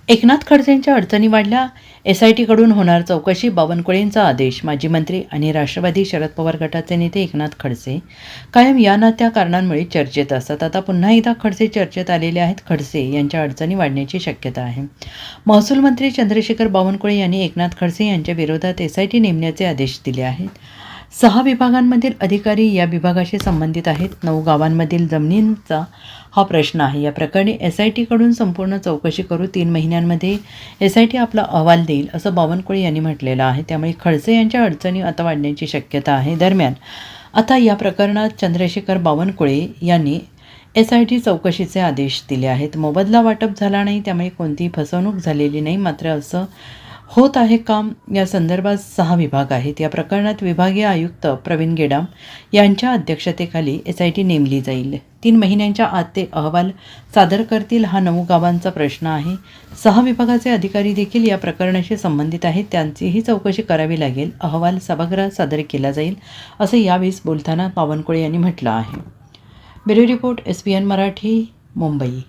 एकनाथ खडसेंच्या अडचणी वाढल्या, SITकडून होणार चौकशी, बावनकुळेंचा आदेश. माजी मंत्री आणि राष्ट्रवादी शरद पवार गटाचे नेते एकनाथ खडसे कायम या ना त्या कारणांमुळे चर्चेत असतात. आता पुन्हा एकदा खडसे चर्चेत आलेले आहेत. खडसे यांच्या अडचणी वाढण्याची शक्यता आहे. महसूल मंत्री चंद्रशेखर बावनकुळे यांनी एकनाथ खडसे यांच्या विरोधात SIT नेमण्याचे आदेश दिले आहेत. 6 विभागांमधील अधिकारी या विभागाशी संबंधित आहेत. 9 गावांमधील जमिनींचा हा प्रश्न आहे. या प्रकरणी SITकडून संपूर्ण चौकशी करू. 3 महिन्यांमध्ये SIT आपला अहवाल देईल, असं बावनकुळे यांनी म्हटलेलं आहे. त्यामुळे खडसे यांच्या अडचणी आता वाढण्याची शक्यता आहे. दरम्यान आता या प्रकरणात चंद्रशेखर बावनकुळे यांनी SIT चौकशीचे आदेश दिले आहेत. मोबदला वाटप झाला नाही, त्यामुळे कोणतीही फसवणूक झालेली नाही. मात्र असं होत आहे काम. या संदर्भात 6 विभाग आहेत. या प्रकरणात विभागीय आयुक्त प्रवीण गेडाम यांच्या अध्यक्षतेखाली SIT नेमली जाईल. 3 महिन्यांच्या आत ते अहवाल सादर करतील. हा 9 गावांचा प्रश्न आहे. 6 विभागाचे अधिकारी देखील या प्रकरणाशी संबंधित आहेत. त्यांचीही चौकशी करावी लागेल. अहवाल सभागृहात सादर केला जाईल, असं यावेळी बोलताना बावनकुळे यांनी म्हटलं आहे. Bureau report, SBN Marathi, Mumbai.